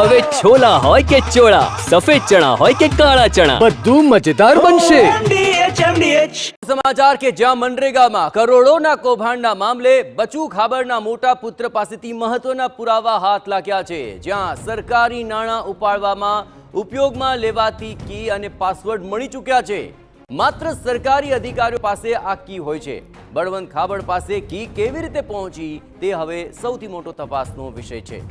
હવે છોલા હોય કે ચોળા, સફેદ ચણા હોય કે કાળા ચણા, બધું મજેદાર બનશે. સમાચાર કે જ્યાં મનરેગામાં કરોડોના કૌભાંડના મામલે બચુ ખાબડના મોટા પુત્ર પાસેથી મહત્વના પુરાવા હાથ લાગ્યા છે. જ્યાં સરકારી નાણાં ઉપાડવામાં ઉપયોગમાં લેવાતી કી અને પાસવર્ડ મળી ચૂક્યા છે. માત્ર સરકારી અધિકારીઓ પાસે આ કી હોય છે. બળવંત ખાબડ પાસે કી કેવી રીતે પહોંચી તે હવે સૌથી મોટો તપાસનો વિષય છે.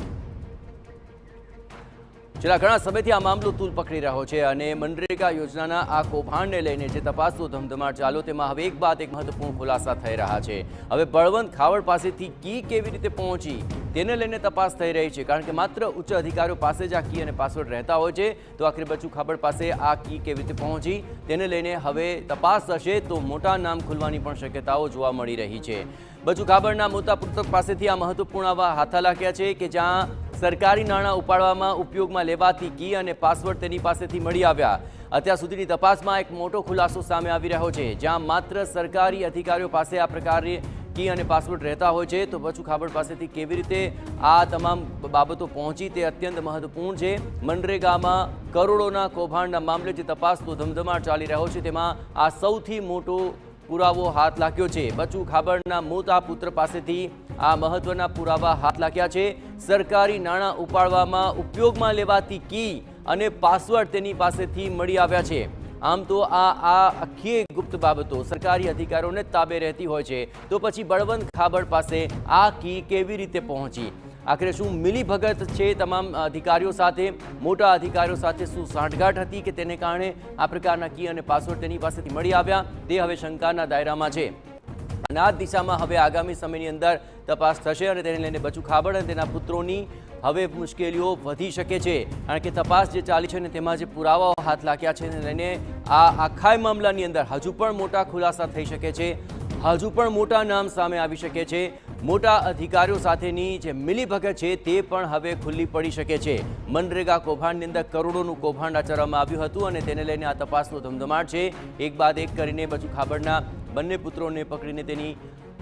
છેલ્લા ઘણા સમયથી આ મામલો તૂલ પકડી રહ્યો છે અને મનરેગા યોજનાના આ કૌભાંડને લઈને જે તપાસનો ધમધમાટ ચાલ્યો તેમાં હવે એક બાદ એક મહત્વપૂર્ણ ખુલાસા થઈ રહ્યા છે. હવે બળવંત ખાબડ પાસેથી કી કેવી રીતે પહોંચી તેને લઈને તપાસ થઈ રહી છે. કારણ કે માત્ર ઉચ્ચ અધિકારીઓ પાસે જ આ કી અને પાસવર્ડ રહેતા હોય છે, તો આખરે બચુ ખાબડ પાસે આ કી કેવી રીતે પહોંચી તેને લઈને હવે તપાસ થશે તો મોટા નામ ખુલવાની પણ શક્યતાઓ જોવા મળી રહી છે. બચુ ખાબડના મોટા પુત્ર પાસેથી આ મહત્વપૂર્ણ આવા હાથા લાગ્યા છે કે જ્યાં સરકારી નાણાં ઉપાડવામાં ઉપયોગમાં લેવાતી કી અને પાસવર્ડ તેની પાસેથી મળી આવ્યા. અત્યાર સુધીની તપાસમાં એક મોટો ખુલાસો સામે આવી રહ્યો છે. જ્યાં માત્ર સરકારી અધિકારીઓ પાસે આ પ્રકારની કી અને પાસવર્ડ રહેતા હોય છે, તો બચુ ખાબડ પાસેથી કેવી રીતે આ તમામ બાબતો પહોંચી તે અત્યંત મહત્વપૂર્ણ છે. મનરેગામાં કરોડોના કૌભાંડના મામલે જે તપાસનો ધમધમાટ ચાલી રહ્યો છે તેમાં આ સૌથી મોટો પુરાવો હાથ લાગ્યો છે. બચુ ખાબડના મોટા પુત્ર પાસેથી આ મહત્વના પુરાવા હાથ લાગ્યા છે. સરકારી નાણાં ઉપાડવામાં ઉપયોગમાં લેવાતી કી અને પાસવર્ડ તેની પાસેથી મળી આવ્યા છે. આમ તો આ આખી ગુપ્ત બાબતો સરકારી અધિકારીઓને તાબે રહેતી હોય છે, તો પછી બળવંત ખાબડ પાસે આ કી કેવી રીતે પહોંચી? આખરે શું મિલીભગત છે તમામ અધિકારીઓ સાથે, મોટા અધિકારીઓ સાથે શું સાંઠગાંઠ હતી કે તેને કારણે આ પ્રકારના કી અને પાસવર્ડ તેની પાસેથી મળી આવ્યા? તે હવે શંકાના દાયરામાં છે. અને આ દિશામાં હવે આગામી સમયની અંદર તપાસ થશે અને તેને લઈને બચુ ખાબડ અને તેના પુત્રોની હવે મુશ્કેલીઓ વધી શકે છે. કારણ કે તપાસ જે ચાલી છે ને તેમાં જે પુરાવાઓ હાથ લાગ્યા છે તેને લઈને આ આખા મામલાની અંદર હજુ પણ મોટા ખુલાસા થઈ શકે છે. હજુ પણ મોટા નામ સામે આવી શકે છે. મોટા અધિકારીઓ સાથેની જે મિલીભગત છે તે પણ હવે ખુલ્લી પડી શકે છે. મનરેગા કૌભાંડની અંદર કરોડોનું કૌભાંડ આચરવામાં આવ્યું હતું અને તેને લઈને આ તપાસનો ધમધમાટ છે. એક બાદ એક કરીને બચુ ખાબડના બંને પુત્રોને પકડીને તેની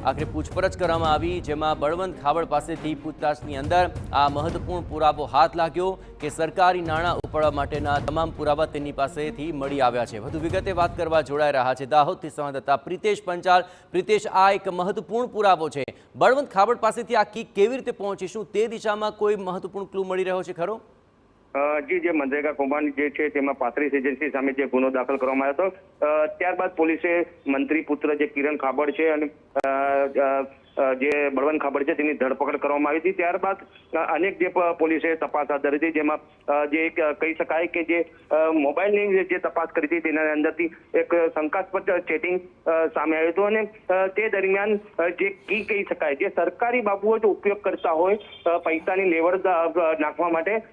આખરે પૂછપરછ કરવામાં આવી, જેમાં બળવંત ખાબડ પાસેથી પૂછતાછની અંદર આ મહત્વપૂર્ણ પુરાવો હાથ લાગ્યો કે સરકારી નાણાં ઉપાડવા માટેના તમામ પુરાવા તેની પાસેથી મળી આવ્યા છે. વધુ વિગતે વાત કરવા જોડાઈ રહ્યા છે દાહોદથી સંવાદદાતા પ્રિતેશ પંચાલ. પ્રિતેશ, આ એક મહત્વપૂર્ણ પુરાવો છે. બળવંત ખાબડ પાસેથી આ કી કેવી રીતે પહોંચી? શું તે દિશામાં કોઈ મહત્વપૂર્ણ ક્લુ મળી રહ્યો છે ખરો? જી, જે મનરેગા કૌભાંડ જે છે તેમાં 35 એજન્સી સામે જે ગુનો દાખલ કરવામાં આવ્યો હતો, ત્યારબાદ પોલીસે મંત્રી પુત્ર જે કિરણ ખાબડ છે અને જે બળવંત ખાબડ છે તેની ધરપકડ કરવામાં આવી હતી. ત્યારબાદ અનેક જે પોલીસે તપાસ હાથ ધરી હતી, જેમાં જે કહી શકાય કે જે મોબાઈલની જે તપાસ કરી હતી તેના અંદરથી એક શંકાસ્પદ ચેટિંગ સામે આવ્યું હતું. અને તે દરમિયાન જે કી કહી શકાય, જે સરકારી બાબુઓ જો ઉપયોગ કરતા હોય પૈસાની લેવડ નાખવા માટે,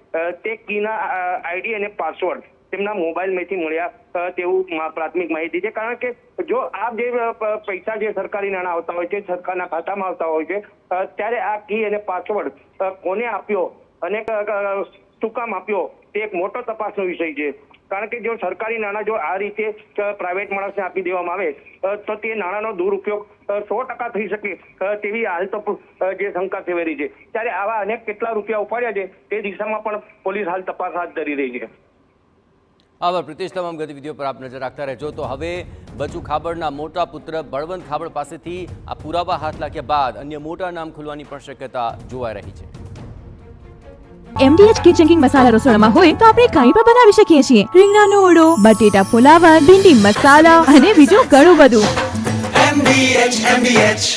તે કીના આઈડી અને પાસવર્ડ તેમના મોબાઈલમાંથી મળ્યા તેવું પ્રાથમિક માહિતી છે. કારણ કે જો આ જે પૈસા જે સરકારી નાણાં આવતા હોય છે, સરકારના ખાતામાં આવતા હોય છે, ત્યારે આ કી અને પાસવર્ડ કોને આપ્યો અને શું કામ આપ્યો તે એક મોટો તપાસનો વિષય છે. કારણ કે જો સરકારી નાણાં જો આ રીતે પ્રાઇવેટ માણસને આપી દેવામાં આવે તો તે નાણાંનો દુરુપયોગ 100% થઈ શકે તેવી હાલ તો જે શંકા સેવાઈ રહી છે. ત્યારે આવા અનેક કેટલા રૂપિયા ઉપાડ્યા છે તે દિશામાં પણ પોલીસ હાલ તપાસ હાથ ધરી રહી છે. આભાર પ્રિતેશ. તમામ ગતિવિધિઓ પર આપ નજર રાખતા રહેજો. તો હવે બચુ ખાબડના મોટા પુત્ર બળવંત ખાબડ પાસેથી આ પુરાવા હાથ લાગ્યા બાદ અન્ય મોટા નામ ખુલવાની પણ શક્યતા જોવાઈ રહી છે. MDH કિચન કિંગ મસાલા રસોડામાં હોય તો આપણે કાંઈ પણ બનાવી શકીએ છીએ. રીંગણાનો ઓળો, બટેટા ફુલાવર, ભીંડી મસાલા અને બીજું ઘણું બધું. MDH